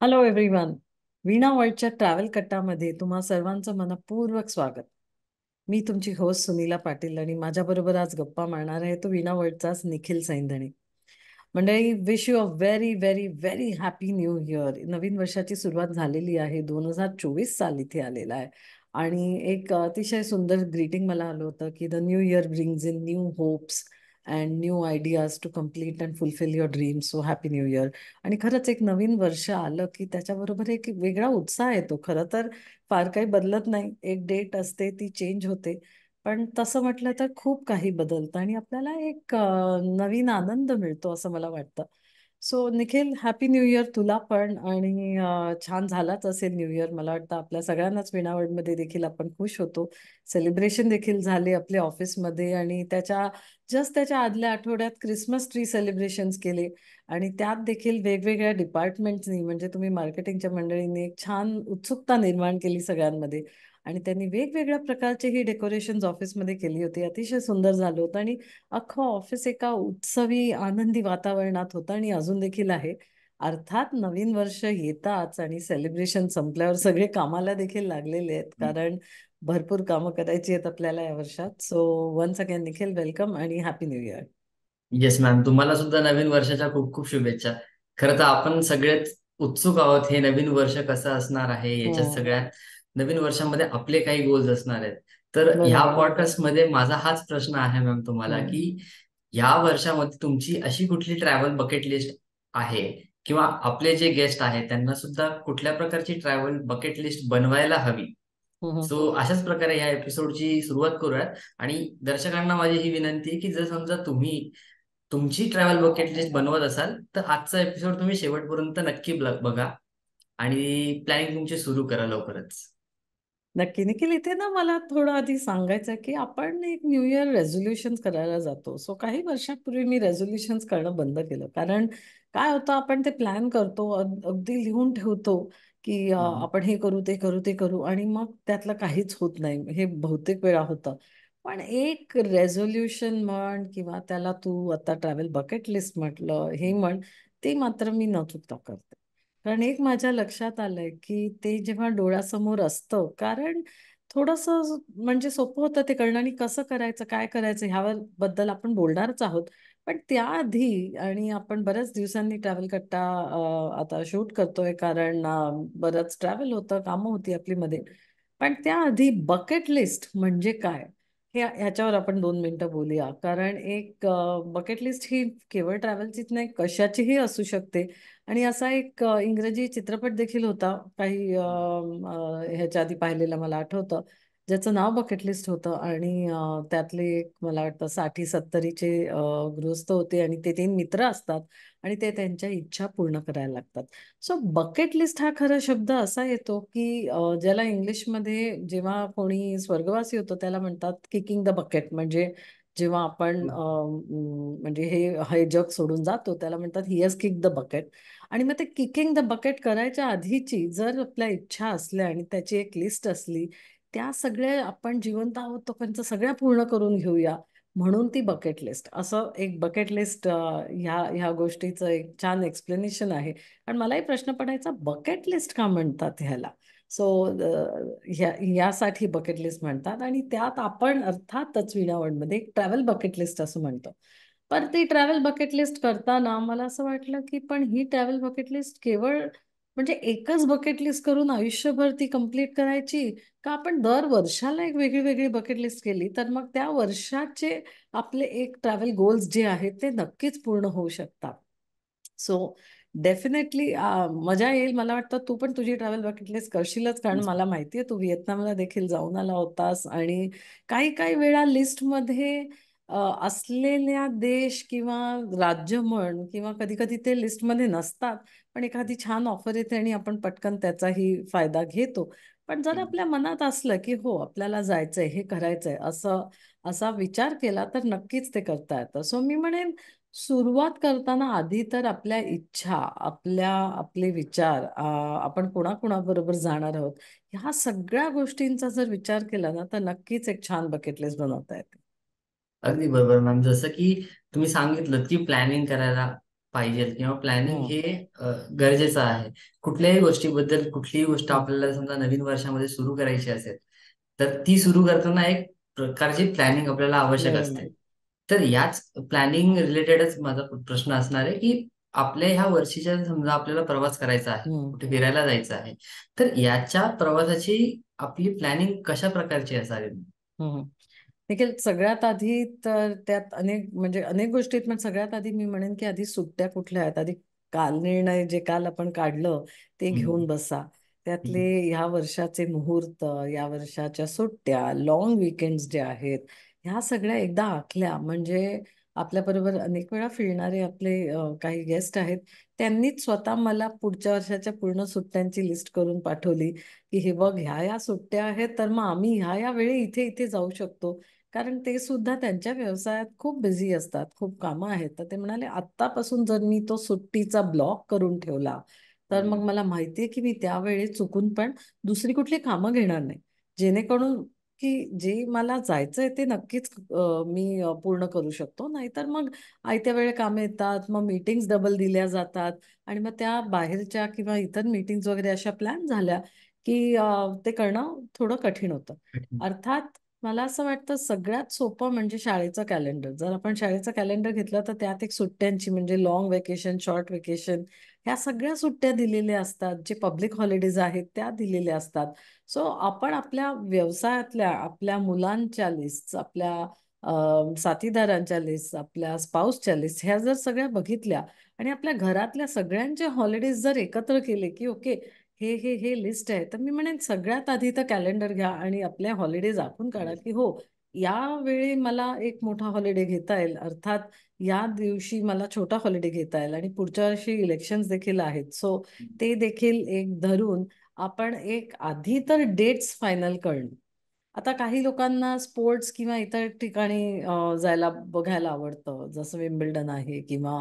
Hello everyone. Veena वर्ल्डच्या travel कट्टामध्ये तुम्हा सर्वांचं मनपूर्वक स्वागत. मी तुमची होस्ट सुनीला पाटील आणि माझ्याबरोबर आज गप्पा मारणार आहे तो वीणा वर्ल्डचाच निखिल सैंधणे. मंडळी, wish you a very very very happy new year. नवीन वर्षाची सुरुवात झालेली आहे. 2024 साल इथे आलेला आहे आणि एक अतिशय सुंदर ग्रीटिंग मला आलं होतं की the new year brings in new hopes and new ideas to complete and fulfil your dreams. So happy new year. आणि खरंच एक नवीन वर्ष आलं की त्याच्याबरोबर एक वेगळा उत्साह येतो. खरं तर फार काही बदलत नाही, एक डेट असते ती चेंज होते, पण तसं म्हटलं तर खूप काही बदलतं आणि आपल्याला एक नवीन आनंद मिळतो असं मला वाटतं. So Nikhil, happy new year तुला पण. आणि छान झालाच असेल न्यू इयर. मला वाटतं आपल्या सगळ्यांनाच विणावळमध्ये देखील आपण खुश होतो. सेलिब्रेशन देखील झाले आपल्या ऑफिसमध्ये आणि त्याच्या आदल्या आठवड्यात क्रिसमस ट्री सेलिब्रेशन्स केले. आणि त्यात देखील वेगवेगळ्या डिपार्टमेंट्सनी म्हणजे तुम्ही मार्केटिंगच्या मंडळींनी एक छान उत्सुकता निर्माण केली सगळ्यांमध्ये आणि त्यांनी वेगवेगळ्या प्रकारचे ही डेकोरेशन्स ऑफिसमध्ये केली होती. अतिशय सुंदर झालं होतं आणि अख्खं ऑफिस एका उत्सवी आनंदी वातावरणात होतं आणि अजून देखील आहे. अर्थात नवीन वर्ष येताच आणि सेलिब्रेशन संपल्यावर सगळे कामाला देखील लागलेले आहेत, कारण भरपूर कामं करायची आहेत आपल्याला या वर्षात. So once again Nikhil, welcome आणि happy new year. Yes ma'am, तुम्हाला सुद्धा नवीन वर्षाच्या खूप खूप शुभेच्छा. खरं तर आपण सगळेच उत्सुक आहोत हे नवीन वर्ष कसं असणार आहे. याच्यात हम्म. सगळ्यात नवीन वर्षामध्ये आपले काही गोल्स असणार आहेत. तर ह्या बरोबर. पॉडकास्ट मध्ये माझा हाच प्रश्न आहे मॅम तुम्हाला, हम्म. की या वर्षामध्ये तुमची अशी कुठली ट्रॅव्हल बकेट लिस्ट आहे, किंवा आपले जे गेस्ट आहेत त्यांना सुद्धा कुठल्या प्रकारची ट्रॅव्हल बकेट लिस्ट बनवायला हवी. हम्म. सो अशाच प्रकारे ह्या एपिसोडची सुरुवात करूयात. आणि दर्शकांना माझी ही विनंती आहे की जर समजा तुम्ही तुमची ट्रॅव्हल बकेट लिस्ट बनवत असाल तर आजचा एपिसोड तुम्ही शेवटपर्यंत नक्की बघा आणि प्लॅनिंग तुमची सुरू करा लवकरच. नक्की निखिल, इथे ना मला थोडं आधी सांगायचं आहे की आपण एक न्यू इयर रेझोल्युशन करायला जातो. सो काही वर्षापूर्वी मी रेझोल्युशन करणं बंद केलं, कारण काय होतं, आपण ते प्लॅन करतो, अगदी लिहून ठेवतो की हम्म. आपण हे करू ते करू ते करू आणि मग त्यातलं काहीच होत नाही. हे बहुतेक वेळा होतं. पण एक रेझोल्युशन म्हण किंवा त्याला तू आता ट्रॅव्हल बकेट लिस्ट म्हटलं हे म्हण, ते मात्र मी न चुकता करते. कारण एक माझ्या लक्षात आलंय की ते जेव्हा डोळ्यासमोर असतं, कारण थोडंसं म्हणजे सोपं होतं ते करणं आणि कसं करायचं काय करायचं ह्यावर बद्दल आपण बोलणारच आहोत. पण त्याआधी आणि आपण बऱ्याच दिवसांनी ट्रॅव्हल कट्टा आता शूट करतोय, कारण बरंच ट्रॅव्हल होतं, कामं होती आपली मध्ये. पण त्याआधी बकेट लिस्ट म्हणजे काय हे ह्याच्यावर आपण 2 मिनिटं बोलूया. कारण एक बकेट लिस्ट ही केवळ ट्रॅव्हलचीच नाही, कशाचीही असू शकते. आणि असा एक इंग्रजी चित्रपट देखील होता काही ह्याच्या आधी पाहिलेला मला आठवतं, ज्याचं नाव बकेट लिस्ट होतं. आणि त्यातले एक मला वाटतं 60-70चे गृहस्थ होते आणि ते 3 मित्र असतात आणि ते त्यांच्या इच्छा पूर्ण करायला लागतात. सो बकेट लिस्ट हा खरा शब्द असा येतो की ज्याला इंग्लिशमध्ये जेव्हा कोणी स्वर्गवासी होतो त्याला म्हणतात किकिंग द बकेट. म्हणजे जेव्हा आपण म्हणजे हे हे जग सोडून जातो त्याला म्हणतात he has kick the bucket. आणि मग ते किकिंग द बकेट करायच्या आधीची जर आपल्या इच्छा असल्या आणि त्याची एक लिस्ट असली, त्या सगळ्या आपण जिवंत आहोत तोपर्यंत सगळ्या पूर्ण करून घेऊया, म्हणून ती बकेट लिस्ट. असं एक बकेट लिस्ट ह्या ह्या गोष्टीचं एक छान एक्सप्लेनेशन आहे. आणि मलाही प्रश्न पडायचा, बकेट लिस्ट का म्हणतात ह्याला? सो यासाठी बकेट लिस्ट म्हणतात आणि त्यात आपण अर्थातच विणावळमध्ये एक ट्रॅव्हल बकेट लिस्ट असं म्हणतो. पण ती ट्रॅव्हल बकेट लिस्ट करताना मला असं वाटलं की पण ही ट्रॅव्हल बकेट लिस्ट केवळ म्हणजे एकच बकेट लिस्ट करून आयुष्यभर ती कंप्लीट करायची, का आपण दर वर्षाला एक वेगळी वेगळी बकेट लिस्ट केली तर मग त्या वर्षाचे आपले एक ट्रॅव्हल गोल्स जे आहेत ते नक्कीच पूर्ण होऊ शकतात. सो डेफिनेटली मजा येईल. मला वाटतं तू पण तुझी ट्रॅव्हल बकेट लिस्ट करशीलच, कारण मला माहितीये तू व्हिएतनामला देखील जाऊन आला होतास आणि काही काही वेळा लिस्टमध्ये असलेल्या देश किंवा राज्य म्हण किंवा कधी कधी ते लिस्टमध्ये नसतात, पण एखादी छान ऑफर येते आणि आपण पटकन त्याचाही फायदा घेतो. पण जर आपल्या मनात असलं की हो आपल्याला जायचंय, हे करायचंय, असं असा विचार केला तर नक्कीच ते करता येतं. सो मी म्हणेन सुरुवात करताना आधी तर आपल्या इच्छा, आपले विचार, आपण कोणाकोणाबरोबर जाणार आहोत, ह्या सगळ्या गोष्टींचा जर विचार केला ना तर नक्कीच एक छान बकेट लिस्ट बनवता येते. अगदी बरोबर मॅम. जसं की तुम्ही सांगितलं की प्लॅनिंग करायला पाहिजे किंवा प्लॅनिंग हम्म. हे गरजेचं आहे. कुठल्याही गोष्टीबद्दल कुठलीही गोष्ट हम्म. आपल्याला समजा नवीन वर्षामध्ये सुरू करायची असेल, तर ती सुरू करताना एक प्रकारची प्लॅनिंग आपल्याला आवश्यक असते. बरोबर. तर याच प्लॅनिंग रिलेटेडच माझा प्रश्न असणार आहे, की आपल्या ह्या वर्षीच्या समजा आपल्याला प्रवास करायचा आहे, हम्म. कुठे फिरायला जायचं आहे, तर याच्या प्रवासाची आपली प्लॅनिंग कशा प्रकारची असावी? हम्म. निखिल, सगळ्यात आधी तर त्यात अनेक म्हणजे अनेक गोष्टी आहेत, पण सगळ्यात आधी मी म्हणेन की आधी सुट्ट्या कुठल्या आहेत, आधी काल निर्णय जे काल आपण काढलं ते हम्म. घेऊन बसा. त्यातले हम्म. ह्या वर्षाचे मुहूर्त, या वर्षाच्या सुट्ट्या, लॉंग विकेंड्स जे आहेत, ह्या सगळ्या एकदा आखल्या म्हणजे आपल्याबरोबर अनेक वेळा फिरणारे आपले काही गेस्ट आहेत, त्यांनीच स्वतः मला पुढच्या वर्षाच्या पूर्ण सुट्ट्यांची लिस्ट करून पाठवली की हे बघ, ह्या ह्या सुट्ट्या आहेत, तर मग आम्ही ह्या ह्या वेळी इथे इथे जाऊ शकतो. कारण ते सुद्धा त्यांच्या व्यवसायात खूप बिझी असतात, खूप कामं आहेत. तर ते म्हणाले आत्तापासून जर मी तो सुट्टीचा ब्लॉक करून ठेवला तर मग हम्म. मला माहितीये की मी त्यावेळी चुकून पण दुसरी कुठली कामं घेणार नाही, जेणेकरून की जे मला जायचंय ते नक्कीच मी पूर्ण करू शकतो. नाहीतर मग आयत्या वेळे कामं येतात, मग मीटिंग्स डबल दिल्या जातात आणि मग त्या बाहेरच्या किंवा इतर मीटिंग्स वगैरे अशा प्लॅन झाल्या की ते करणं थोडं कठीण होतं. अर्थात मला असं वाटतं सगळ्यात सोपं म्हणजे शाळेचं कॅलेंडर. जर आपण शाळेचं कॅलेंडर घेतलं तर त्यात एक सुट्ट्यांची म्हणजे लॉंग वेकेशन, शॉर्ट वेकेशन ह्या सगळ्या सुट्ट्या दिलेल्या असतात. जे पब्लिक हॉलिडेज आहेत त्या दिलेल्या असतात. सो आपण आपल्या व्यवसायातल्या, आपल्या मुलांच्या लिस्ट, आपल्या साथीदारांच्या लिस्ट, आपल्या स्पाऊसच्या लिस्ट ह्या जर सगळ्या बघितल्या आणि आपल्या घरातल्या सगळ्यांचे हॉलिडेज जर एकत्र केले की ओके, हे लिस्ट आहे, तर मी म्हणेन सगळ्यात आधी तर कॅलेंडर घ्या आणि आपल्या हॉलिडेज आखून काढा की हो, या वेळी मला एक मोठा हॉलिडे घेता येईल, अर्थात या दिवशी मला छोटा हॉलिडे घेता येईल आणि पुढच्या वर्षी इलेक्शन्स देखील आहेत. सो ते देखील एक धरून आपण एक आधी तर डेट्स फायनल करणं. आता काही लोकांना स्पोर्ट्स किंवा इतर ठिकाणी जायला बघायला आवडतं, जसं विम्बल्डन आहे किंवा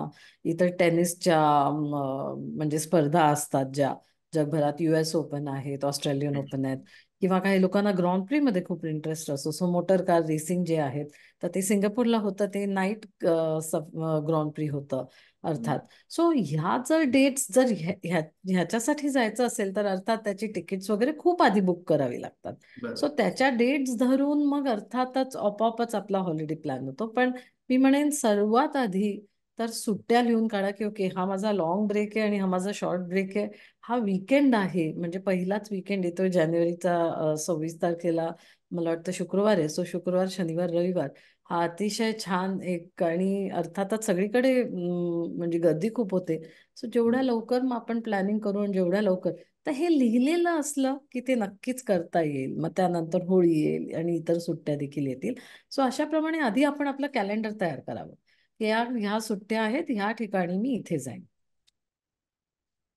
इतर टेनिसच्या म्हणजे स्पर्धा असतात ज्या जगभरात, US ओपन आहेत, ऑस्ट्रेलियन ओपन आहेत, किंवा काही लोकांना ग्रँड प्री मध्ये खूप इंटरेस्ट असतो. सो मोटर कार रेसिंग जे आहेत, तर ते सिंगापूरला होतं, ते नाईट ग्रँड प्री होतं अर्थात. सो ह्या जर डेट्स जर ह्याच्यासाठी जायचं असेल तर अर्थात त्याची तिकीट्स वगैरे खूप आधी बुक करावी लागतात. सो बरोबर. त्याच्या डेट्स धरून मग अर्थातच आपोआपच आपला हॉलिडे प्लॅन होतो. पण मी म्हणेन सर्वात आधी तर सुट्ट्या लिहून काढा की ओके, हा माझा लॉंग ब्रेक आहे आणि हा माझा शॉर्ट ब्रेक आहे. हा वीकेंड आहे म्हणजे पहिलाच वीकेंड येतोय जानेवारीचा 26 तारखेला, मला वाटतं शुक्रवार आहे. सो शुक्रवार, शनिवार, रविवार हा अतिशय छान एक, आणि अर्थातच सगळीकडे म्हणजे गर्दी खूप होते. सो जेवढ्या लवकर मग आपण प्लॅनिंग करू आणि जेवढ्या लवकर, तर हे लिहिलेलं असलं की ते नक्कीच करता येईल. मग त्यानंतर होळी येईल आणि इतर सुट्ट्या देखील येतील. सो अशाप्रमाणे आधी आपण आपलं कॅलेंडर तयार करावं की ह्या सुट्ट्या आहेत, ह्या ठिकाणी मी इथे जाईन.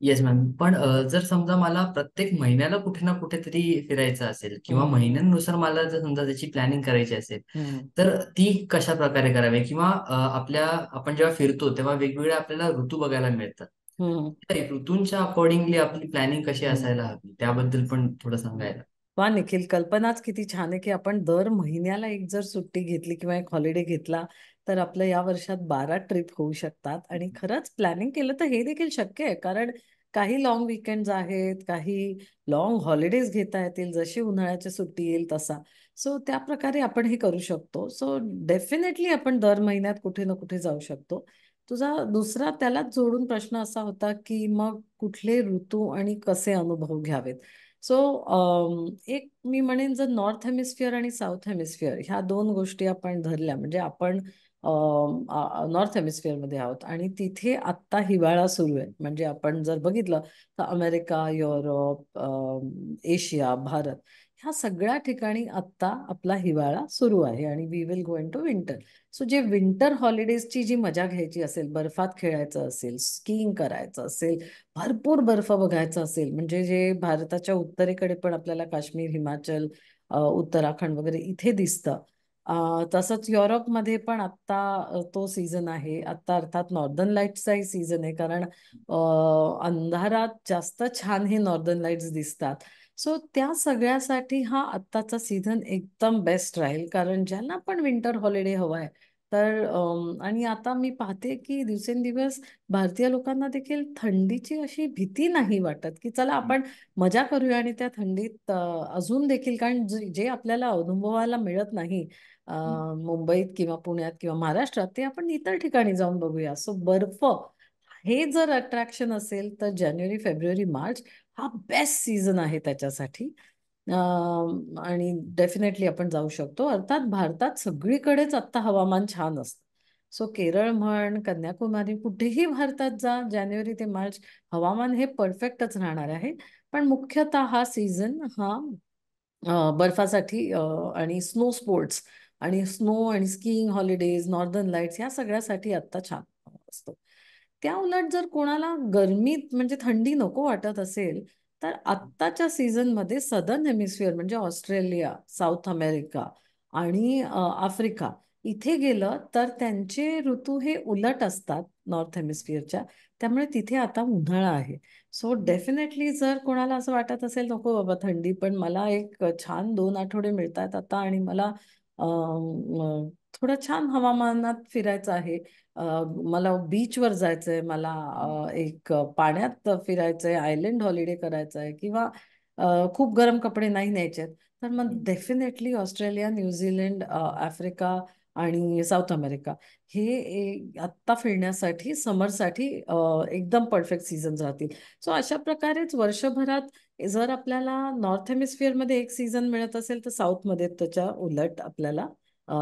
Yes ma'am. पण जर समजा मला प्रत्येक महिन्याला कुठे ना कुठेतरी फिरायचं असेल किंवा हम्म. महिन्यांनुसार मला जर समजा त्याची प्लॅनिंग करायची असेल, हम्म. तर ती कशा प्रकारे करावी? किंवा आपण जेव्हा फिरतो तेव्हा वेगवेगळ्या आपल्याला ऋतू बघायला मिळतात. हम्म. तर ऋतूंच्या अकॉर्डिंगली आपली प्लॅनिंग कशी हम्म. असायला हवी त्याबद्दल पण थोडं सांगायला. वा निखिल, कल्पनाच किती छान आहे की आपण दर महिन्याला एक जर सुट्टी घेतली किंवा एक हॉलिडे घेतला तर आपलं या वर्षात 12 ट्रिप होऊ शकतात. आणि खरंच प्लॅनिंग केलं तर हे देखील शक्य आहे, कारण काही लॉंग विकेंड्स आहेत, काही लॉंग हॉलिडेज घेता येतील, जशी उन्हाळ्याची सुट्टी येईल तसा. सो त्या प्रकारे आपण हे करू शकतो. सो डेफिनेटली आपण दर महिन्यात कुठे ना कुठे जाऊ शकतो. तुझा दुसरा त्यालाच जोडून प्रश्न असा होता की मग कुठले ऋतू आणि कसे अनुभव घ्यावेत. सो एक मी म्हणेन जर नॉर्थ हेमिस्फिअर आणि साऊथ हेमिस्फिअर ह्या दोन गोष्टी आपण धरल्या म्हणजे आपण नॉर्थ हेमिस्फिअरमध्ये आहोत आणि तिथे आत्ता हिवाळा सुरू आहे. म्हणजे आपण जर बघितलं तर अमेरिका, युरोप, एशिया, भारत ह्या सगळ्या ठिकाणी आत्ता आपला हिवाळा सुरू आहे आणि we will go into winter. So जे विंटर हॉलिडेजची जी मजा घ्यायची असेल, बर्फात खेळायचं असेल, स्कीइंग करायचं असेल, भरपूर बर्फ बघायचा असेल, म्हणजे जे भारताच्या उत्तरेकडे पण आपल्याला काश्मीर, हिमाचल, उत्तराखंड वगैरे इथे दिसतं. तसंच युरोपमध्ये पण आत्ता तो सीझन आहे. आत्ता अर्थात नॉर्दर्न लाईट्सचाही सीझन आहे, कारण अंधारात जास्त छान हे नॉर्दर्न लाईट्स दिसतात. सो त्या सगळ्यासाठी हा आत्ताचा सीझन एकदम बेस्ट राहील, कारण ज्यांना पण विंटर हॉलिडे हवाय तर आणि आता मी पाहते की दिवसेंदिवस भारतीय लोकांना देखील थंडीची अशी भीती नाही वाटत, की चला आपण मजा करूया आणि त्या थंडीत अजून देखील, कारण जे आपल्याला अनुभवायला मिळत नाही मुंबईत किंवा पुण्यात किंवा महाराष्ट्रात, ते आपण इतर ठिकाणी जाऊन बघूया. सो बर्फ हे जर अट्रॅक्शन असेल तर जानेवारी, फेब्रुवारी, मार्च हा बेस्ट सीझन आहे त्याच्यासाठी. आणि डेफिनेटली आपण जाऊ शकतो. अर्थात भारतात सगळीकडेच आत्ता हवामान छान असतं. सो केरळ म्हण, कन्याकुमारी, कुठेही भारतात जा, जानेवारी ते मार्च हवामान हे परफेक्टच राहणार आहे. पण मुख्यतः हा सीझन हा बर्फासाठी आणि स्नो स्पोर्ट्स आणि स्नो आणि स्कीइंग हॉलिडेज, नॉर्दर्न लाईट्स या सगळ्यासाठी आत्ता छान असतो. त्या उलट जर कोणाला गरमीत म्हणजे थंडी नको वाटत असेल, तर आत्ताच्या सीझनमध्ये सदर्न हेमिस्फिअर म्हणजे ऑस्ट्रेलिया, साऊथ अमेरिका आणि आफ्रिका इथे गेलं तर त्यांचे ऋतू हे उलट असतात नॉर्थ हेमिस्फिअरच्या. त्यामुळे तिथे आता उन्हाळा आहे. सो डेफिनेटली जर कोणाला असं वाटत असेल नको बाबा थंडी, पण मला एक छान 2 आठवडे मिळतात आता आणि मला थोडं छान हवामानात फिरायचं आहे, मला बीचवर जायचंय, मला एक पाण्यात फिरायचंय, आयलंड हॉलिडे करायचं आहे, किंवा खूप गरम कपडे नाही न्यायचे आहेत, तर मग डेफिनेटली ऑस्ट्रेलिया, न्यूझीलंड, आफ्रिका आणि साऊथ अमेरिका हे आत्ता फिरण्यासाठी समरसाठी एकदम परफेक्ट सीझन्स राहतील. सो अशा प्रकारेच वर्षभरात जर आपल्याला नॉर्थ हेमिस्फिअरमध्ये एक सीझन मिळत असेल तर साऊथमध्ये त्याच्या उलट आपल्याला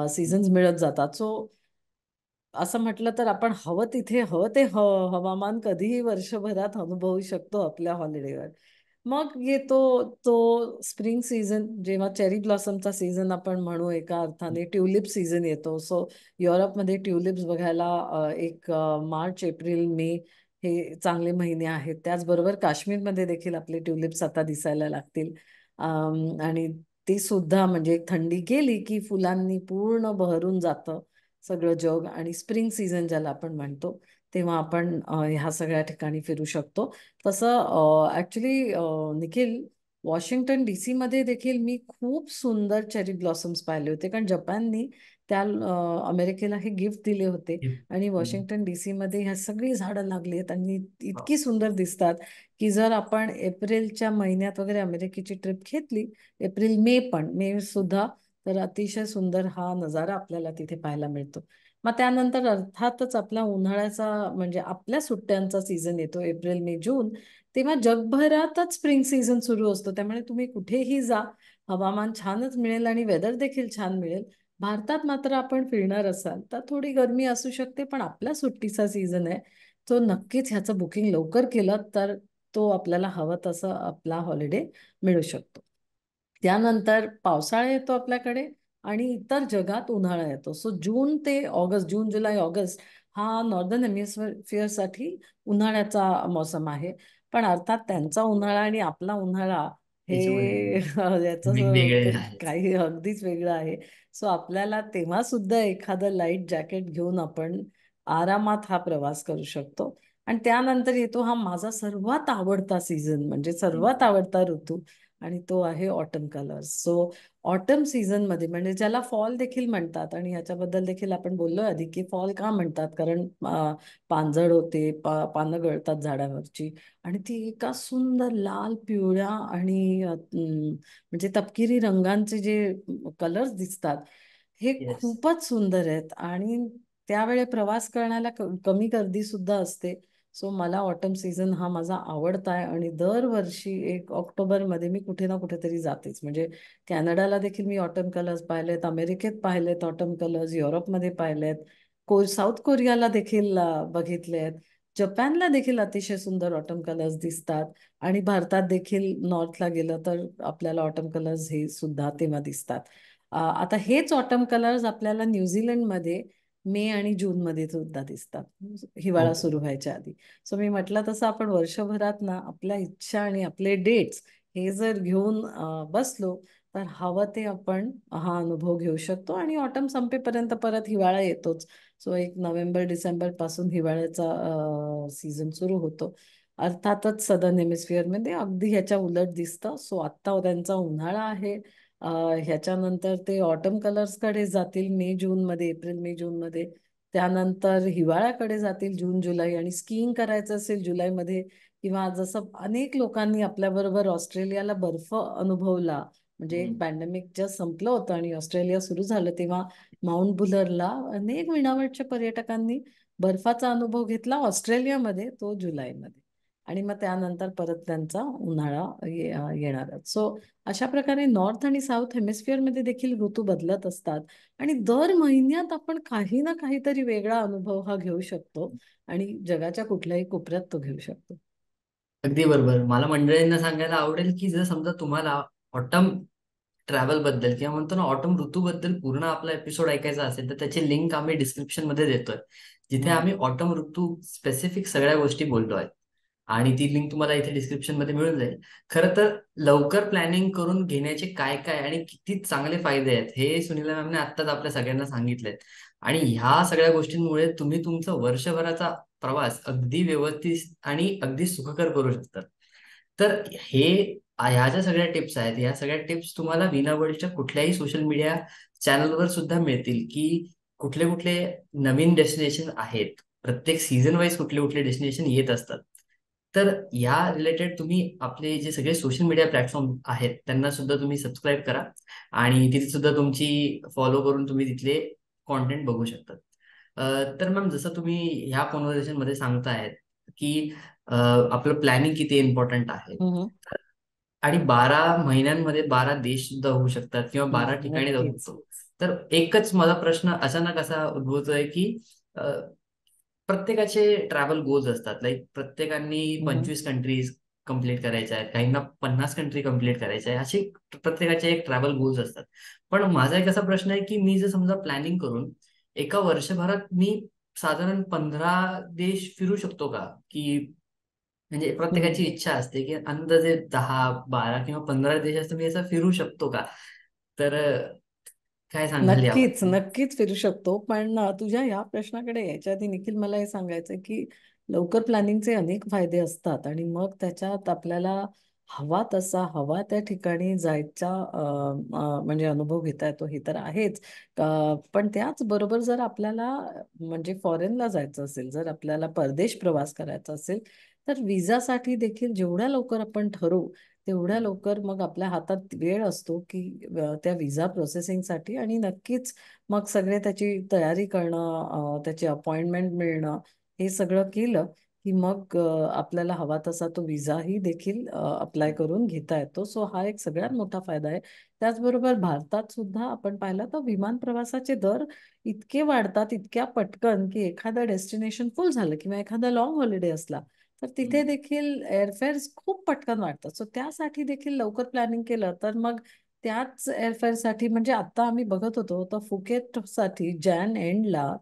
सीझन्स मिळत जातात. सो असं म्हटलं तर आपण हवं तिथे हवं ते हवामान कधीही वर्षभरात अनुभवू शकतो आपल्या हॉलिडेवर. मग येतो तो स्प्रिंग सीझन, जेव्हा चेरी ब्लॉसमचा सीझन आपण म्हणू एका अर्थाने. ट्युलिप सीझन येतो. सो युरोपमध्ये ट्युलिप्स बघायला एक मार्च, एप्रिल, मे हे चांगले महिने आहेत. त्याचबरोबर काश्मीरमध्ये देखील आपले ट्युलिप्स आता दिसायला लागतील. आणि ते सुद्धा म्हणजे एक थंडी गेली की फुलांनी पूर्ण बहरून जातं सगळं जग, आणि स्प्रिंग सीझन ज्याला आपण म्हणतो तेव्हा आपण ह्या सगळ्या ठिकाणी फिरू शकतो. तसं ऍक्च्युली निखिल, वॉशिंग्टन DC मध्ये देखील मी खूप सुंदर चेरी ब्लॉसम्स पाहिले होते, कारण जपाननी त्या अमेरिकेला हे गिफ्ट दिले होते. आणि वॉशिंग्टन DC मध्ये ह्या सगळी झाडं लागली आहेत आणि इतकी सुंदर दिसतात की जर आपण एप्रिलच्या महिन्यात वगैरे अमेरिकेची ट्रिप घेतली, एप्रिल मे, पण मे सुद्धा, तर अतिशय सुंदर हा नजारा आपल्याला तिथे पाहायला मिळतो. मग त्यानंतर अर्थातच आपला उन्हाळ्याचा म्हणजे आपल्या सुट्ट्यांचा सीझन येतो, एप्रिल, मे, जून. तेव्हा जगभरातच स्प्रिंग सीझन सुरू असतो. त्यामुळे तुम्ही कुठेही जा, हवामान छानच मिळेल आणि वेदर देखील छान मिळेल. भारतात मात्र आपण फिरणार असाल तर थोडी गरमी असू शकते, पण आपल्या सुट्टीचा सीझन आहे, तो नक्कीच ह्याचं बुकिंग लवकर केलं तर तो आपल्याला हवं तसं आपला हॉलिडे मिळू शकतो. त्यानंतर पावसाळा येतो आपल्याकडे आणि इतर जगात उन्हाळा येतो. सो जून ते ऑगस्ट, जून, जुलै, ऑगस्ट हा नॉर्दर्न हेमिस्फिअरसाठी उन्हाळ्याचा मोसम आहे. पण अर्थात त्यांचा उन्हाळा आणि आपला उन्हाळा हे त्याच्यामध्ये याचं वेगवेगळे आहेत. काही अगदीच वेगळं आहे. सो आपल्याला तेव्हा सुद्धा एखादं लाईट जॅकेट घेऊन आपण आरामात हा प्रवास करू शकतो. आणि त्यानंतर येतो हा माझा सर्वात आवडता सीझन म्हणजे सर्वात आवडता ऋतू, आणि तो आहे autumn colours. So autumn season मध्ये म्हणजे ज्याला फॉल देखील म्हणतात, आणि ह्याच्याबद्दल देखील आपण बोललो आधी की फॉल का म्हणतात, कारण पानझड होते, पानं गळतात झाडावरची, आणि ती एका सुंदर लाल, पिवळ्या आणि म्हणजे तपकिरी रंगांचे जे कलर्स दिसतात हे येस. खूपच सुंदर आहेत. आणि त्यावेळी प्रवास करण्याला कमी गर्दी सुद्धा असते. सो मला ऑटम सीझन हा माझा आवडता आहे, आणि दरवर्षी 1 ऑक्टोबरमध्ये मी कुठे ना कुठेतरी जातेच. म्हणजे कॅनडाला देखील मी ऑटम कलर्स पाहिलेत, अमेरिकेत पाहिलेत ऑटम कलर्स, युरोपमध्ये पाहिलेत, साऊथ कोरियाला देखील बघितलेत, जपानला देखील अतिशय सुंदर ऑटम कलर्स दिसतात. आणि भारतात देखील नॉर्थला गेलं तर आपल्याला ऑटम कलर्स हे सुद्धा तेव्हा दिसतात. आता हेच ऑटम कलर्स आपल्याला न्यूझीलंडमध्ये मे आणि जून मध्ये सुद्धा दिसतात, हिवाळा ओके. सुरू व्हायच्या आधी. सो मी म्हटलं तसं आपण वर्षभरात ना आपल्या इच्छा आणि आपले डेट्स हे जर घेऊन बसलो तर हवं ते आपण हा अनुभव घेऊ शकतो. आणि ऑटम संपेपर्यंत परत हिवाळा येतोच. सो एक नोव्हेंबर, डिसेंबर पासून हिवाळ्याचा सीझन सुरू होतो. अर्थातच सदर्न हेमिस्फिअर मध्ये अगदी ह्याच्या उलट दिसतं. सो आत्ता त्यांचा उन्हाळा आहे ह्याच्यानंतर ते ऑटम कलर्सकडे जातील मे जून मध्ये, एप्रिल मे जून मध्ये. त्यानंतर हिवाळ्याकडे जातील जून जुलै, आणि स्कीइंग करायचं असेल जुलैमध्ये. किंवा जसं अनेक लोकांनी आपल्याबरोबर ऑस्ट्रेलियाला बर्फ अनुभवला, म्हणजे हम्म. एक पॅन्डेमिक जस्ट संपलं होतं आणि ऑस्ट्रेलिया सुरू झालं, तेव्हा माउंट बुलरला अनेक विणावळच्या पर्यटकांनी बर्फाचा अनुभव घेतला ऑस्ट्रेलियामध्ये, तो जुलैमध्ये. आणि मग त्यानंतर परत त्यांचा उन्हाळा येणार. सो अशा प्रकारे नॉर्थ आणि साऊथ हेमिस्फिअरमध्ये देखील ऋतू बदलत असतात. आणि दर महिन्यात आपण काही ना काहीतरी वेगळा अनुभव हा घेऊ शकतो, आणि जगाच्या कुठल्याही कोपऱ्यात तो घेऊ शकतो. अगदी बरोबर. मला मंडळींना सांगायला आवडेल की जर समजा तुम्हाला ऑटम ट्रॅव्हल बद्दल किंवा म्हणतो ना ऑटम ऋतूबद्दल पूर्ण आपला एपिसोड ऐकायचा असेल तर त्याची लिंक आम्ही डिस्क्रिप्शन मध्ये देतोय, जिथे हम्म. आम्ही ऑटम ऋतू स्पेसिफिक सगळ्या गोष्टी बोलतोय. आणि ती लिंक तुम्हाला इथे डिस्क्रिप्शन मध्ये मिळून जाईल. खरं तर लवकर प्लॅनिंग करून घेण्याचे काय काय आणि किती चांगले फायदे आहेत हे सुनीला मॅमने आत्ताच आपल्या सगळ्यांना सांगितलेत. आणि ह्या सगळ्या गोष्टींमुळे तुम्ही तुमचं वर्षभराचा प्रवास अगदी व्यवस्थित आणि अगदी सुखकर करू शकतात. तर ह्या ज्या सगळ्या टिप्स आहेत, ह्या सगळ्या टिप्स तुम्हाला विनावडच्या कुठल्याही सोशल मीडिया चॅनलवर सुद्धा मिळतील की कुठले कुठले नवीन डेस्टिनेशन आहेत, प्रत्येक सीझन वाईज कुठले कुठले डेस्टिनेशन येत असतात. तर या रिलेटेड तुम्ही आपले जे सगळे सोशल मीडिया प्लॅटफॉर्म आहेत त्यांना सुद्धा तुम्ही सबस्क्राईब करा आणि तिथे सुद्धा तुमची फॉलो करून तुम्ही तिथले कॉन्टेंट बघू शकतात. तर मॅम जसं तुम्ही ह्या कॉन्व्हर्सेशन मध्ये सांगतायत की आपलं प्लॅनिंग किती इम्पॉर्टंट आहे, हम्म. आणि 12 महिन्यांमध्ये 12 देश सुद्धा होऊ शकतात किंवा 12 ठिकाणी जाऊ नक्कीच. शकतो. तर एकच मला प्रश्न अचानक असा उद्भवतोय की अ, प्रत्येकाचे ट्रॅव्हल गोल्स असतात. लाईक प्रत्येकानी हम्म. 25 कंट्रीज कम्प्लीट करायच्या आहेत, काहींना 50 कंट्री कम्प्लीट करायच्या आहे, असे प्रत्येकाचे एक ट्रॅव्हल गोल्स असतात. पण माझा एक असा प्रश्न आहे की मी जर समजा प्लॅनिंग करून एका वर्षभरात मी साधारण 15 देश फिरू शकतो का? की म्हणजे प्रत्येकाची हम्म. इच्छा असते की अंदाजे 10, 12 किंवा 15 देश असं मी असं फिरू शकतो का? तर काय सांगाल नक्कीच, याबद्दल? नक्कीच फिरू शकतो. पण तुझ्या या प्रश्नाकडे यायच्या आधी निखिल, मला हे सांगायचं की लवकर प्लॅनिंगचे अनेक फायदे असतात, आणि मग त्याच्यात आपल्याला हवा तसा हवा त्या ठिकाणी जायचा म्हणजे अनुभव घेता येतो, हे तर आहेच. पण त्याचबरोबर जर आपल्याला म्हणजे फॉरेनला जायचं असेल, जर आपल्याला परदेश प्रवास करायचा असेल, तर विजासाठी देखील जेवढ्या लवकर आपण ठरवू तेवढ्या लवकर मग आपल्या हातात वेळ असतो की त्या विजा प्रोसेसिंगसाठी. आणि नक्कीच मग सगळे त्याची तयारी करणं, त्याची अपॉइंटमेंट मिळणं, हे सगळं केलं की मग आपल्याला हवा तसा तो विजाही देखील अप्लाय करून घेता येतो. सो हा एक सगळ्यात मोठा फायदा आहे. त्याचबरोबर भारतात सुद्धा आपण पाहिलं तर विमान प्रवासाचे दर इतके वाढतात इतक्या पटकन, की एखादं डेस्टिनेशन फुल झालं किंवा एखादा लॉंग हॉलिडे असला तर तिथे हम्म. देखील एअरफेअर्स खूप पटकन वाढतात. सो त्यासाठी देखील लवकर प्लॅनिंग केलं तर मग त्याच एअरफेअरसाठी, म्हणजे आता आम्ही बघत होतो तर फुकेटसाठी जॅन एंडला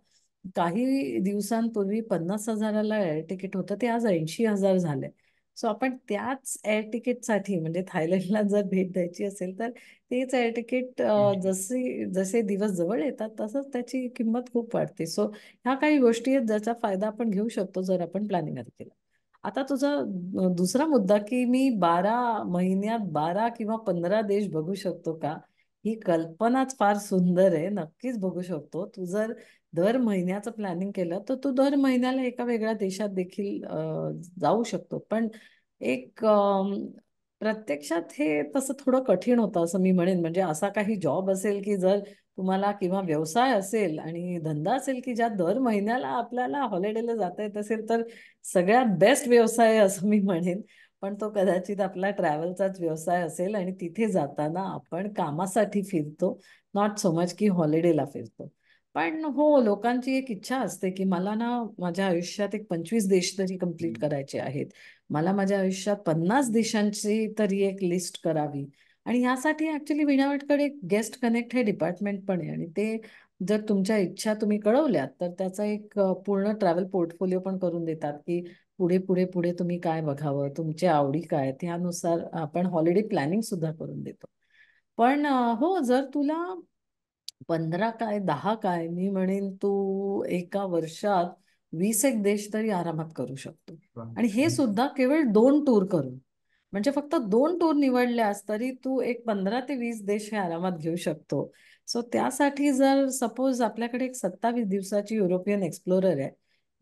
काही दिवसांपूर्वी 50,000ला एअर तिकीट होतं, ते आज 80,000 झाले. सो आपण त्याच एअर तिकीटसाठी म्हणजे थायलंडला जर भेट द्यायची असेल तर तेच एअर तिकीट जसे जसे दिवस जवळ येतात तसंच त्याची किंमत खूप वाढते. सो ह्या काही गोष्टी आहेत ज्याचा फायदा आपण घेऊ शकतो जर आपण प्लॅनिंग आधी केलं. आता तुझा दुसरा मुद्दा की मी 12 महिन्यात 12 किंवा 15 देश बघू शकतो का? ही कल्पनाच फार सुंदर आहे. नक्कीच बघू शकतो. तू जर दर महिन्याचं प्लॅनिंग केलं तर तू दर महिन्याला एका वेगळ्या देशात देखील जाऊ शकतो. पण एक प्रत्यक्षात हे तसं थोडं कठीण होतं असं मी म्हणेन. म्हणजे असा काही जॉब असेल की जर तुम्हाला, किंवा व्यवसाय असेल आणि धंदा असेल की ज्या दर महिन्याला आपल्याला हॉलिडेला जाता येत असेल, तर सगळ्यात बेस्ट व्यवसाय आहे असं मी म्हणेन. पण तो कदाचित आपला ट्रॅव्हलचाच व्यवसाय असेल, आणि तिथे जाताना आपण कामासाठी फिरतो, नॉट सो मच की हॉलिडेला फिरतो. पण हो, लोकांची एक इच्छा असते की मला ना माझ्या आयुष्यात एक 25 देश तरी कंप्लीट करायचे आहेत. मला माझ्या आयुष्यात 50 देशांची तरी एक लिस्ट करावी. आणि ह्यासाठी ऍक्च्युली विनावटकडे गेस्ट कनेक्ट हे डिपार्टमेंट पण आहे, आणि ते जर तुमच्या इच्छा तुम्ही कळवल्यात तर त्याचा एक पूर्ण ट्रॅव्हल पोर्टफोलिओ पण करून देतात की पुढे पुढे पुढे तुम्ही काय बघावं, तुमच्या आवडी काय आहेत, त्यानुसार आपण हॉलिडे प्लॅनिंग सुद्धा करून देतो. पण हो, जर तुला 15 काय 10 काय, मी म्हणेन तू एका वर्षात 20 एक देश तरी आरामात करू शकतो. वा. आणि हे सुद्धा केवळ 2 टूर करून. म्हणजे फक्त 2 टूर निवडल्यास तरी तू एक 15 ते 20 देश हे आरामात घेऊ शकतो. सो त्यासाठी जर सपोज आपल्याकडे एक 27 दिवसाची युरोपियन एक्सप्लोरर आहे,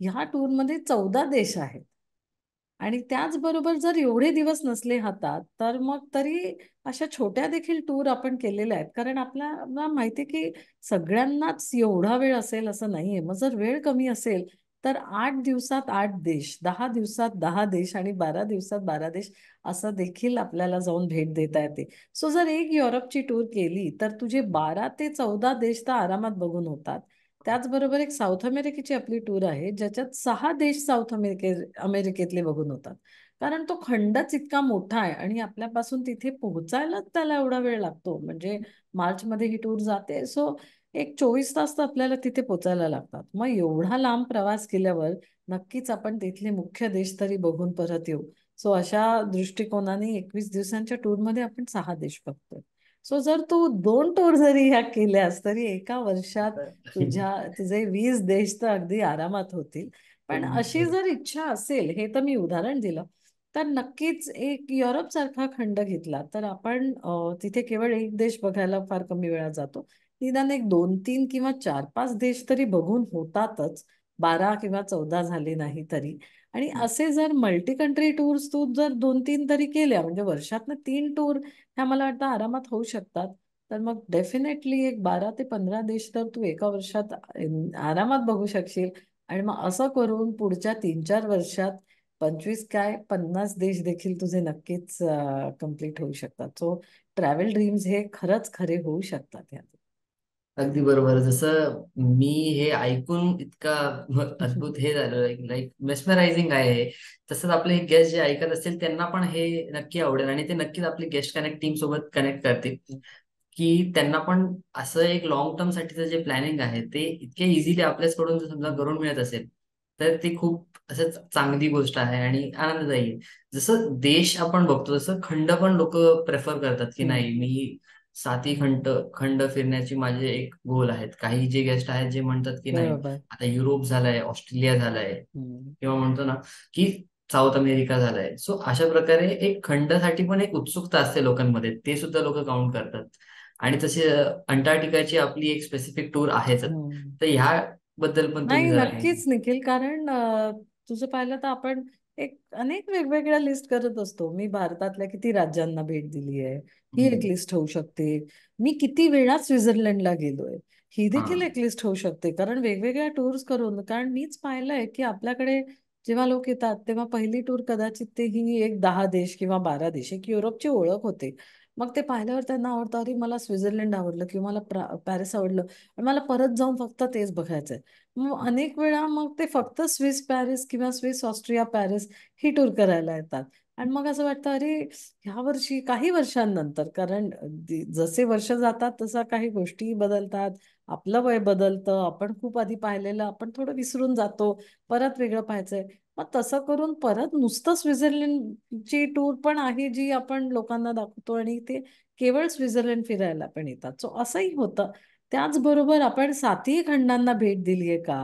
ह्या टूरमध्ये 14 देश आहेत. आणि त्याचबरोबर जर एवढे दिवस नसले हातात तर मग तरी अशा छोट्या देखील टूर आपण केलेल्या आहेत. कारण आपल्याला माहिती आहे की सगळ्यांनाच एवढा वेळ असेल असं नाहीये. मग जर वेळ कमी असेल तर 8 दिवसात 8 देश, 10 दिवसात 10 देश आणि 12 दिवसात 12 देश असं देखील आपल्याला जाऊन भेट देता येते. सो जर एक युरोपची टूर केली तर तुझे 12 ते 14 देश तर आरामात बघून होतात. त्याचबरोबर एक साऊथ अमेरिकेची आपली टूर आहे ज्याच्यात 6 देश साऊथ अमेरिकेतले बघून होतात. कारण तो खंडच इतका मोठा आहे आणि आपल्यापासून तिथे पोहोचायलाच त्याला एवढा वेळ लागतो. म्हणजे मार्च मध्ये ही टूर जाते, सो एक 24 तास तर आपल्याला तिथे पोहोचायला लागतात. मग एवढा लांब प्रवास केल्यावर नक्कीच आपण तिथले मुख्य देश तरी बघून परत येऊ. सो अशा दृष्टिकोनाने 21 दिवसांच्या टूरमध्ये आपण 6 देश बघतोय. सो जर तू 2 टूर जरी ह्या केल्यास तरी एका वर्षात तुझे 20 देश तर अगदी आरामात होतील. पण अशी जर इच्छा असेल, हे तर मी उदाहरण दिलं, तर नक्कीच एक युरोप सारखा खंड घेतला तर आपण तिथे केवळ एक देश बघायला फार कमी वेळा जातो. निदान एक 2, 3 किंवा 4, 5 देश तरी बघून होतातच. 12 किंवा 14 झाले नाही तरी. आणि असे जर मल्टी कंट्री टूर्स तू जर 2, 3 तरी केल्या म्हणजे वर्षातनं 3 टूर ह्या मला वाटतं आरामात होऊ शकतात. तर मग डेफिनेटली एक 12 ते 15 देश तर तू एका वर्षात आरामात बघू शकशील. आणि मग असं करून पुढच्या 3-4 वर्षात 25 काय 50 देश देखील तुझे नक्कीच कम्प्लीट होऊ शकतात. सो ट्रॅव्हल ड्रीम्स हे खरंच खरे होऊ शकतात यात. अगदी बरोबर. जसं मी हे ऐकून इतका अद्भुत हे झालं, लाईक लाईक मेस्मरायझिंग आहे हे. तसंच आपले गेस्ट जे ऐकत असतील त्यांना पण हे नक्की आवडेल आणि ते नक्कीच आपली गेस्ट कनेक्ट टीम सोबत कनेक्ट करतील, की त्यांना पण असं एक लॉंग टर्म साठीचं जे प्लॅनिंग आहे ते इतके इझिली आपल्याचकडून जर समजा करून मिळत असेल तर ते खूप असं चांगली गोष्ट आहे आणि आनंददायी आहे. जसं देश आपण बघतो तसं खंड पण लोक प्रेफर करतात, की नाही हम्म. मी 7ही खंड फिरण्याची माझे एक गोल आहेत. काही जे गेस्ट आहेत जे म्हणतात की नाही बरोबर. आता युरोप झालाय, ऑस्ट्रेलिया झालाय, हम्म. किंवा म्हणतो ना की साऊथ अमेरिका झालाय. सो अशा प्रकारे एक खंडासाठी पण एक उत्सुकता असते लोकांमध्ये, ते सुद्धा लोक काउंट करतात. आणि तसे अंटार्क्टिकाची आपली एक स्पेसिफिक टूर आहेच. हम्म. तर ह्या बद्दल पण तुम्ही नाही, जरा काही. नक्कीच निखिल. कारण तुझं पाहिलं तर आपण एक अनेक वेगवेगळ्या लिस्ट करत असतो. मी भारतातल्या किती राज्यांना भेट दिली आहे, ही एक हम्म. लिस्ट होऊ शकते. मी किती वेळा स्वित्झर्लंडला गेलोय, ही हा. देखील एक लिस्ट होऊ शकते. कारण वेगवेगळ्या टूर्स करून, कारण मीच पाहिलंय की आपल्याकडे जेव्हा लोक येतात तेव्हा पहिली टूर कदाचित ते ही एक 10 देश किंवा 12 देश एक युरोपची ओळख होते. मग ते पाहिल्यावर त्यांना आवडतं, अरे मला स्वित्झर्लंड आवडलं किंवा मला पॅरिस आवडलं आणि मला परत जाऊन फक्त तेच बघायचंय. मग अनेक वेळा मग ते फक्त स्विस पॅरिस किंवा स्विस ऑस्ट्रिया पॅरिस ही टूर करायला येतात. आणि मग असं वाटतं, अरे ह्या वर्षी काही वर्षांनंतर, कारण जसे वर्ष जातात तसा काही गोष्टी बदलतात, आपलं वय बदलतं, आपण खूप आधी पाहिलेलं आपण थोडं विसरून जातो, परत वेगळं पाहायचंय. मग तसं करून परत नुसतं स्वित्झर्लंडची टूर पण आहे जी आपण लोकांना दाखवतो आणि ते केवळ स्वित्झर्लंड फिरायला पण येतात. सो असंही होतं. त्याचबरोबर आपण 7ही खंडांना भेट दिलीये का,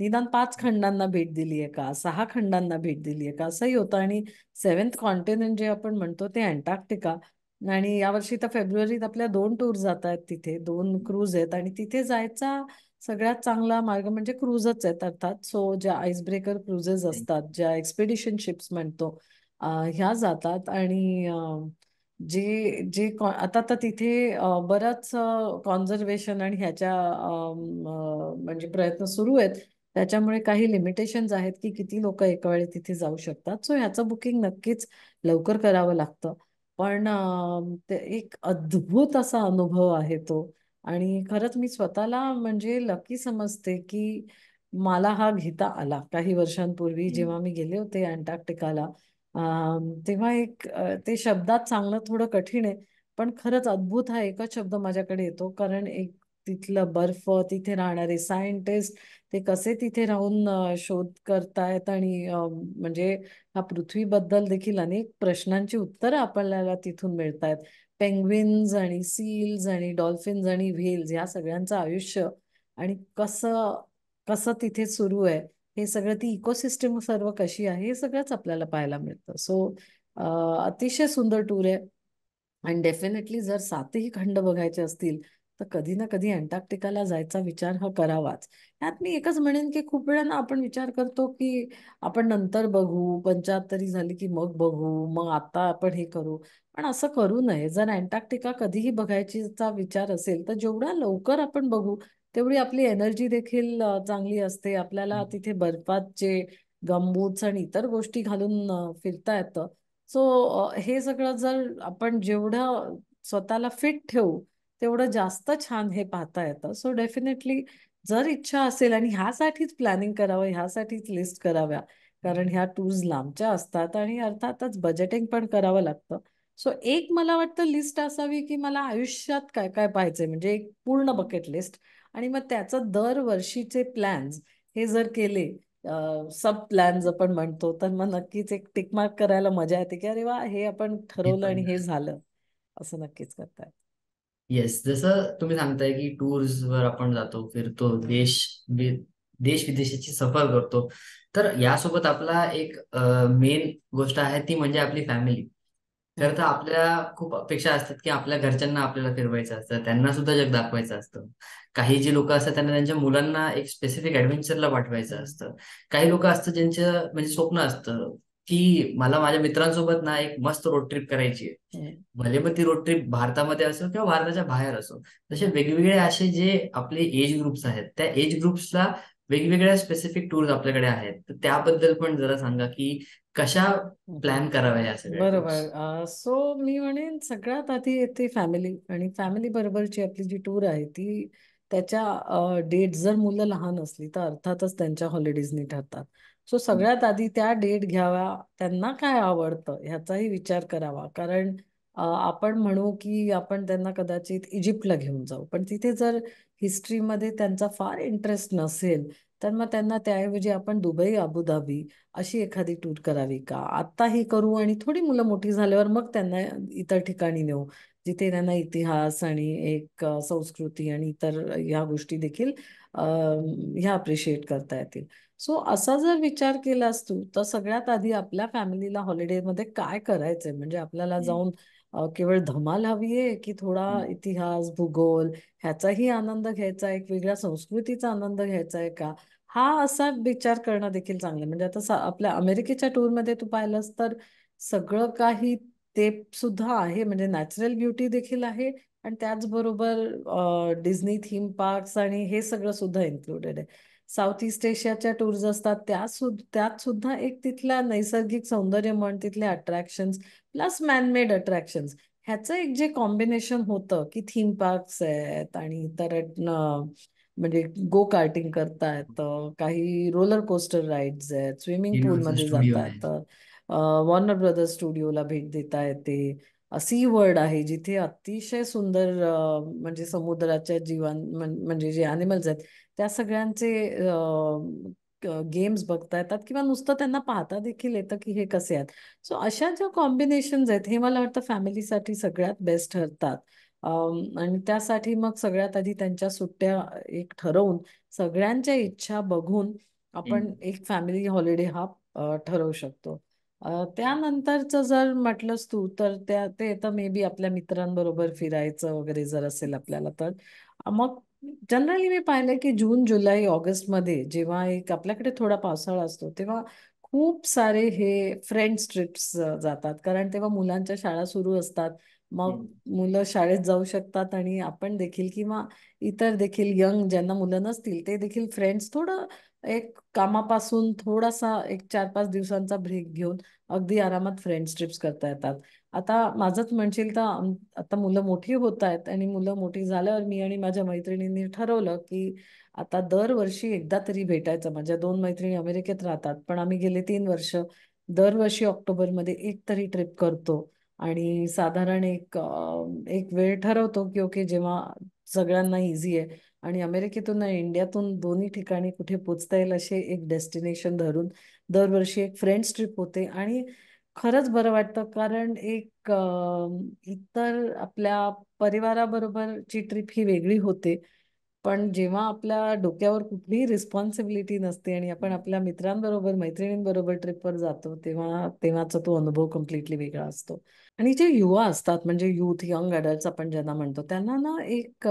निदान 5 खंडांना भेट दिलीये का, 6 खंडांना भेट दिलीये का, असंही होतं. आणि 7th कॉन्टिनेंट जे आपण म्हणतो ते अंटार्क्टिका. आणि यावर्षी तर फेब्रुवारीत आपल्या 2 टूर जात आहेत, तिथे 2 क्रूज आहेत आणि तिथे जायचा सगळ्यात चांगला मार्ग म्हणजे क्रुजच आहेत. अर्थात सो ज्या आईस ब्रेकर क्रुजेस असतात, ज्या एक्सपिडिशन शिप्स म्हणतो, ह्या जातात. आणि जे जे आता तर तिथे बराच कॉन्झर्वेशन आणि ह्याच्या म्हणजे प्रयत्न सुरू आहेत. त्याच्यामुळे काही लिमिटेशन्स आहेत की किती लोक एका वेळी तिथे जाऊ शकतात. सो ह्याचं बुकिंग नक्कीच लवकर करावं लागतं. पण ते एक अद्भुत असा अनुभव आहे तो. आणि खरंच मी स्वतःला म्हणजे लकी समजते की मला हा घेता आला. काही वर्षांपूर्वी जेव्हा मी गेले होते अंटार्क्टिकाला, तेव्हा एक ते शब्दात सांगणं थोडं कठीण आहे. पण खरंच अद्भुत हा एकच शब्द माझ्याकडे येतो. कारण एक तिथलं बर्फ, तिथे राहणारे सायंटिस्ट, ते कसे तिथे राहून शोध करतायत आणि म्हणजे ह्या पृथ्वीबद्दल देखील अनेक प्रश्नांची उत्तरं आपल्याला तिथून मिळत आहेत. पेंग्विन्स आणि सील्स आणि डॉल्फिन्स आणि व्हेल्स ह्या सगळ्यांचं आयुष्य आणि कसं कसं तिथे सुरू आहे, हे सगळं, ती इकोसिस्टम सर्व कशी आहे, हे सगळंच आपल्याला पाहायला मिळतं. सो अतिशय सुंदर टूर आहे. आणि डेफिनेटली जर सातही खंड बघायचे असतील तर कधी ना कधी अंटार्क्टिकाला जायचा विचार हा करावाच. यात मी एकच म्हणेन की खूप वेळा ना आपण विचार करतो की आपण नंतर बघू, 75 झाली की मग बघू, मग आता आपण हे करू. पण असं करू नये. जर अंटार्क्टिका कधीही बघायचीचा विचार असेल तर जेवढ्या लवकर आपण बघू तेवढी आपली एनर्जी देखील चांगली असते. आपल्याला तिथे बर्फाचे गमबूट्स आणि इतर गोष्टी घालून फिरता येतं. सो हे सगळं जर आपण जेवढं स्वतःला फिट ठेवू तेवढं जास्त छान हे पाहता येतं. सो डेफिनेटली जर इच्छा असेल आणि ह्यासाठीच प्लॅनिंग करावं, ह्यासाठीच लिस्ट कराव्या, कारण ह्या टूर्स लांबच्या असतात आणि अर्थातच बजेटिंग पण करावं लागतं. सो एक मला वाटतं लिस्ट असावी की मला आयुष्यात काय काय पाहायचंय, म्हणजे एक पूर्ण बकेट लिस्ट. आणि मग त्याचं दरवर्षीचे प्लॅन्स हे जर केले, सब प्लॅन्स आपण म्हणतो, तर मग नक्कीच एक टिक मार्क करायला मजा येते की अरे वा, हे आपण हे ठरवलं पण आणि हे झालं. असं नक्कीच करताय. येस, जसं तुम्ही सांगताय की टूर्स वर आपण जातो, फिरतो, देश विदेशाची सफर करतो, तर यासोबत आपला एक मेन गोष्ट आहे ती म्हणजे आपली फॅमिली. खरं तर हम्म. आपल्या खूप अपेक्षा असतात की आपल्या घरच्यांना आपल्याला फिरवायचं असतं, त्यांना सुद्धा जग दाखवायचं असतं. काही जी लोक असतात त्यांना त्यांच्या मुलांना एक स्पेसिफिक ऍडव्हेंचरला पाठवायचं हम्म. असतं. काही लोक असतात ज्यांचं म्हणजे स्वप्न असतं की मला माझ्या मित्रांसोबत ना एक मस्त रोड ट्रिप करायची आहे. हम्म. भले मग ती रोड ट्रिप भारतामध्ये असो किंवा भारताच्या बाहेर असो. तसे हम्म. वेगवेगळे असे जे आपले एज ग्रुप्स आहेत, त्या एज ग्रुप्सला वेगवेगळ्या स्पेसिफिक टूर्स आपल्याकडे आहेत. तर त्याबद्दल पण जरा सांगा की कशा हम्म. प्लॅन कराव्या या सगळ्या टूर्स. बरोबर. सो मी म्हणेन सगळ्यात आधी येते फॅमिली. आणि फॅमिली बरोबरची आपली जी टूर आहे ती त्याच्या डेट, जर मुलं लहान असली तर अर्थातच त्यांच्या हॉलिडेजनी ठरतात. सो सगळ्यात आधी त्या डेट घ्याव्या. त्यांना काय आवडतं ह्याचाही विचार करावा. कारण आपण म्हणू की आपण त्यांना कदाचित इजिप्तला घेऊन जाऊ, पण तिथे जर हिस्ट्रीमध्ये त्यांचा फार इंटरेस्ट नसेल तर मग त्यांना त्याऐवजी आपण दुबई, अबुधाबी अशी एखादी टूर करावी का? आत्ताही करू आणि थोडी मुलं मोठी झाल्यावर मग त्यांना इतर ठिकाणी नेऊ, जिथे त्यांना इतिहास आणि एक संस्कृती आणि इतर ह्या गोष्टी देखील ह्या अप्रिशिएट करता येतील. सो असा जर विचार केलास तू तर सगळ्यात आधी आपल्या फॅमिलीला हॉलिडेमध्ये काय करायचंय, म्हणजे आपल्याला जाऊन केवळ धमाल हवी आहे की थोडा इतिहास, भूगोल ह्याचाही आनंद घ्यायचा, एक वेगळ्या संस्कृतीचा आनंद घ्यायचा आहे का? हा असा विचार करणं देखील चांगलं. म्हणजे आता आपल्या अमेरिकेच्या टूरमध्ये तू पाहिलंस तर सगळं काही ते सुद्धा आहे, म्हणजे नॅचरल ब्युटी देखील आहे आणि त्याचबरोबर डिझनी थीम पार्क्स आणि हे सगळं सुद्धा इन्क्लुडेड आहे. साऊथ ईस्ट एशियाच्या टूर्स असतात त्यात सुद्धा एक तिथल्या नैसर्गिक सौंदर्य म्हण, तिथले अट्रॅक्शन्स प्लस मॅनमेड अट्रॅक्शन्स ह्याचं एक जे कॉम्बिनेशन होतं की थीम पार्क्स आहेत आणि इतर म्हणजे गो कार्टिंग करता येतं, काही रोलर कोस्टर राईड्स आहेत, स्विमिंग युनिव्हर्सल पूलमध्ये स्टुडिओ जाता आहे. येतं, वॉर्नर ब्रदर्स स्टुडिओला भेट देता येते, सी वर्ल्ड आहे जिथे अतिशय सुंदर म्हणजे समुद्राच्या म्हणजे जे अॅनिमल्स आहेत त्या सगळ्यांचे गेम्स बघता येतात किंवा नुसतं त्यांना पाहता देखील येतं की हे कसे आहेत. सो अशा ज्या कॉम्बिनेशन्स आहेत हे मला वाटतं फॅमिलीसाठी सगळ्यात बेस्ट ठरतात. आणि त्यासाठी मग सगळ्यात आधी त्यांच्या सुट्ट्या एक ठरवून सगळ्यांच्या इच्छा बघून आपण हम्म. एक फॅमिली हॉलिडे हा ठरवू शकतो. त्यानंतरचं जर म्हटलंस तू तर ते तर मे बी आपल्या मित्रांबरोबर फिरायचं वगैरे जर असेल आपल्याला तर मग जनरली मी पाहिलंय की जून, जुलै, ऑगस्टमध्ये जेव्हा एक आपल्याकडे थोडा पावसाळा असतो तेव्हा खूप सारे हे फ्रेंड्स ट्रिप्स जातात, कारण तेव्हा मुलांच्या शाळा सुरू असतात. मग हम्म. मुलं शाळेत जाऊ शकतात आणि आपण देखील किंवा इतर देखील यंग ज्यांना मुलं नसतील ते देखील फ्रेंड्स थोडं एक कामापासून थोडासा एक 4-5 दिवसांचा ब्रेक घेऊन अगदी आरामात फ्रेंड्स ट्रिप्स करता येतात. आता माझंच म्हणशील तर आता मुलं मोठी होत आहेत आणि मुलं मोठी झाल्यावर मी आणि माझ्या मैत्रिणींनी ठरवलं की आता दरवर्षी एकदा तरी भेटायचं. माझ्या 2 मैत्रिणी अमेरिकेत राहतात पण आम्ही गेले 3 वर्ष दरवर्षी ऑक्टोबरमध्ये एक तरी ट्रिप करतो. आणि साधारण एक वेळ ठरवतो की ओके जेव्हा सगळ्यांना इझी आहे आणि अमेरिकेतून आणि इंडियातून दोन्ही ठिकाणी कुठे पोचता येईल असे एक डेस्टिनेशन धरून दरवर्षी एक फ्रेंड्स ट्रिप होते. आणि खरंच बरं वाटतं, कारण एक इतर आपल्या परिवाराबरोबरची ट्रिप ही वेगळी होते. पण जेव्हा आपल्या डोक्यावर कुठलीही रिस्पॉन्सिबिलिटी नसते आणि आपण आपल्या मित्रांबरोबर मैत्रिणींबरोबर ट्रिपवर जातो, तेव्हा तेव्हाचा तो अनुभव कम्प्लिटली वेगळा असतो. आणि जे युवा असतात, म्हणजे युथ, यंग अडल्ट आपण ज्यांना म्हणतो, त्यांना ना एक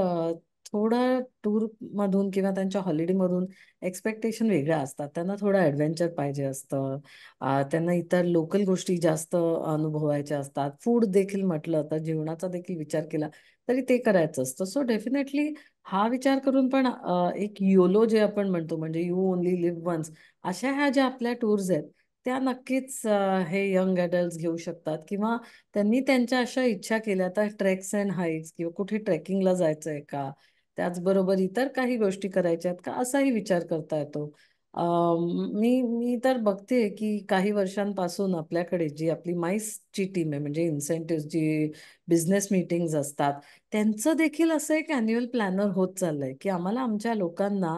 थोडं टूर मधून किंवा त्यांच्या हॉलिडे मधून एक्सपेक्टेशन वेगळ्या असतात. त्यांना थोडं ऍडव्हेंचर पाहिजे असतं. त्यांना इतर लोकल गोष्टी जास्त अनुभवायच्या असतात. फूड देखील म्हटलं तर जेवणाचा देखील विचार केला तरी ते करायचं असतं. सो डेफिनेटली हा विचार करून पण एक योलो जे आपण म्हणतो, म्हणजे यू ओनली लिव्ह वन्स, अशा ह्या ज्या आपल्या टूर्स आहेत त्या नक्कीच हे यंग अडल्ट घेऊ शकतात. किंवा त्यांनी त्यांच्या अशा इच्छा केल्या तर ट्रेक्स अँड हाईक्स किंवा कुठे ट्रेकिंगला जायचंय का, त्याचबरोबर इतर काही गोष्टी करायच्या आहेत का, असाही विचार करता येतो. मी मी तर बघते की काही वर्षांपासून आपल्याकडे जी आपली माईसची टीम आहे, म्हणजे इन्सेंटिव्ह जी बिझनेस मीटिंग्स असतात, त्यांचं देखील असं एक अॅन्युअल प्लॅनर होत चाललंय की आम्हाला आमच्या लोकांना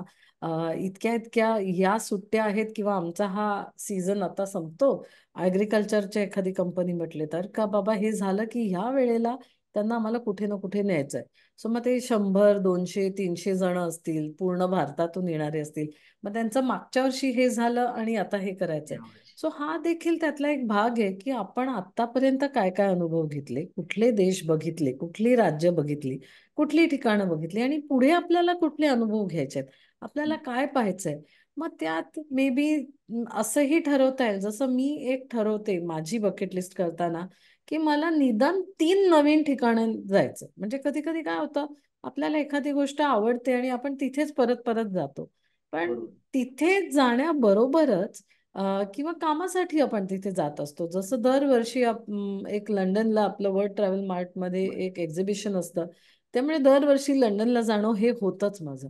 इतक्या इतक्या या सुट्ट्या आहेत किंवा आमचा हा सीझन आता संपतो, ॲग्रिकल्चरच्या एखादी कंपनी म्हटले तर, का बाबा हे झालं की ह्या वेळेला त्यांना आम्हाला कुठे ना कुठे न्यायचंय. सो मग ते 100, 200, 300 जण असतील, पूर्ण भारतातून येणारे असतील. मग त्यांचं मागच्या वर्षी हे झालं आणि आता हे करायचंय. सो हा देखील त्यातला एक भाग आहे की आपण आतापर्यंत काय काय अनुभव घेतले, कुठले देश बघितले, कुठली राज्य बघितली, कुठली ठिकाणं बघितली, आणि पुढे आपल्याला कुठले अनुभव घ्यायचे आहेत, आपल्याला काय पाहायचंय. मग त्यात मे बी असंही ठरवता येईल, जसं मी एक ठरवते माझी बकेट लिस्ट करताना, की मला निदान 3 नवीन ठिकाणं जायचं. म्हणजे कधी कधी काय होतं, आपल्याला एखादी गोष्ट आवडते आणि आपण तिथेच परत परत जातो. पण बरोबर. तिथे जाण्याबरोबरच किंवा कामासाठी आपण तिथे जात असतो. जसं दरवर्षी एक लंडनला आपलं वर्ल्ड ट्रॅव्हल मार्टमध्ये एक एक्झिबिशन असतं, त्यामुळे दरवर्षी लंडनला जाणं हे होतंच माझं.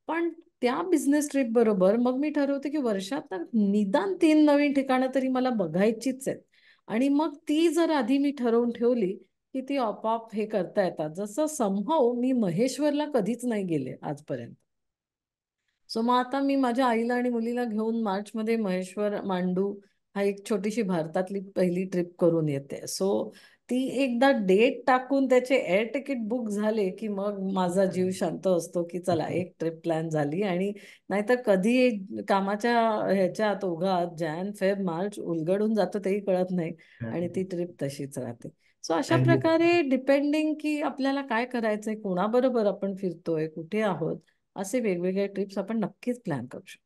पण त्या बिझनेस ट्रिप बरोबर मग मी ठरवते की वर्षात ना निदान 3 नवीन ठिकाणं तरी मला बघायचीच आहेत. आणि मग ती जर आधी मी ठरवून ठेवली की ती आपोआप हे करता येतात. जसं समहाऊ मी महेश्वरला कधीच नाही गेले आजपर्यंत. सो मग आता मी माझ्या आईला आणि मुलीला घेऊन मार्चमध्ये महेश्वर मांडू हा एक छोटीशी भारतातली पहिली ट्रिप करून येते. सो ती एकदा डेट टाकून त्याचे एअर तिकीट बुक झाले की मग माझा जीव शांत असतो की चला एक ट्रिप प्लॅन झाली. आणि नाहीतर कधी कामाच्या ह्याच्यात ओघात जॅन फेब मार्च उलगडून जातो तेही कळत नाही आणि ती ट्रिप तशीच राहते. सो अशा अगदी प्रकारे डिपेंडिंग की आपल्याला काय करायचंय, कोणाबरोबर आपण फिरतोय, कुठे आहोत, असे वेगवेगळे ट्रिप्स आपण नक्कीच प्लॅन करू शकतो.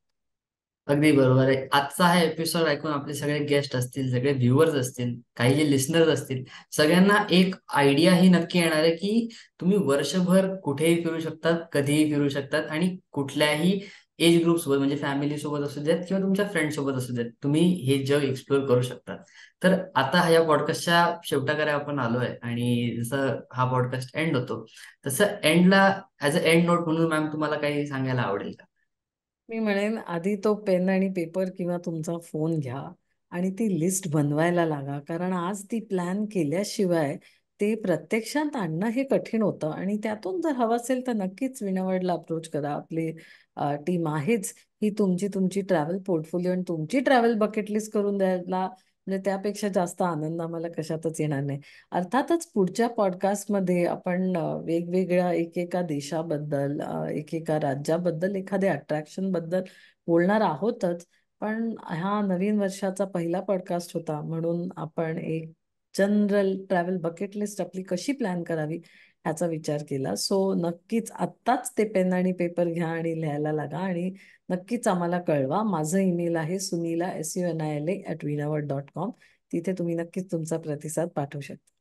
अगदी बरोबर आहे. आजचा हा एपिसोड ऐकून आपले सगळे गेस्ट असतील, सगळे व्ह्युअर्स असतील, काही जे लिस्नर्स असतील, सगळ्यांना एक आयडिया ही नक्की येणार आहे की तुम्ही वर्षभर कुठेही फिरू शकतात, कधीही फिरू शकतात आणि कुठल्याही एज ग्रुप सोबत, म्हणजे फॅमिली सोबत असू द्यात किंवा तुमच्या फ्रेंड सोबत असू द्यात, तुम्ही हे जग एक्सप्लोर करू शकतात. तर आता या पॉडकास्टच्या शेवटाकडे आपण आलोय आणि जसं हा पॉडकास्ट एंड होतो, तसं एंडला ऍज अ एंड नोट म्हणून मॅम तुम्हाला काही सांगायला आवडेल का? मी म्हणेन आधी तो पेन आणि पेपर किंवा तुमचा फोन घ्या आणि ती लिस्ट बनवायला लागा, कारण आज ती प्लॅन केल्याशिवाय ते प्रत्यक्षात आणणं हे कठीण होतं. आणि त्यातून जर हवं असेल तर नक्कीच विनवर्डला अप्रोच करा. आपली टीम आहेच ही तुमची तुमची ट्रॅव्हल पोर्टफोलिओ आणि तुमची ट्रॅव्हल बकेट लिस्ट करून द्यायला, म्हणजे त्यापेक्षा जास्त आनंद आम्हाला कशातच येणार नाही. अर्थातच पुढच्या पॉडकास्टमध्ये आपण वेगवेगळ्या एकेका देशाबद्दल, एकेका राज्याबद्दल, एखाद्या अट्रॅक्शन बद्दल बोलणार आहोतच. पण हा नवीन वर्षाचा पहिला पॉडकास्ट होता म्हणून आपण एक जनरल ट्रॅव्हल बकेट लिस्ट आपली कशी प्लॅन करावी ह्याचा विचार केला. सो नक्कीच आत्ताच ते पेन आणि पेपर घ्या आणि लिहायला लागा आणि नक्कीच आम्हाला कळवा. माझं ईमेल आहे sunila@veena.com. तिथे तुम्ही नक्कीच तुमचा प्रतिसाद पाठवू शकता.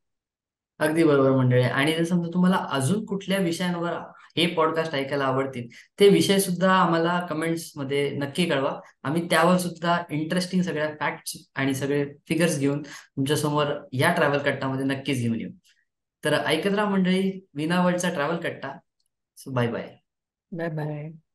अगदी बरोबर मंडळी. आणि जर समजा तुम्हाला अजून कुठल्या विषयांवर हे पॉडकास्ट ऐकायला आवडतील, ते विषय सुद्धा आम्हाला कमेंट्स मध्ये नक्की कळवा. आम्ही त्यावर सुद्धा इंटरेस्टिंग सगळ्या फॅक्ट्स आणि सगळे फिगर्स घेऊन तुमच्या समोर या ट्रॅव्हल कट्टामध्ये नक्कीच घेऊन येऊ. तर ऐकत राहा मंडळी, विना वर्ल्डचा ट्रॅव्हल कट्टा. So bye bye. Bye bye.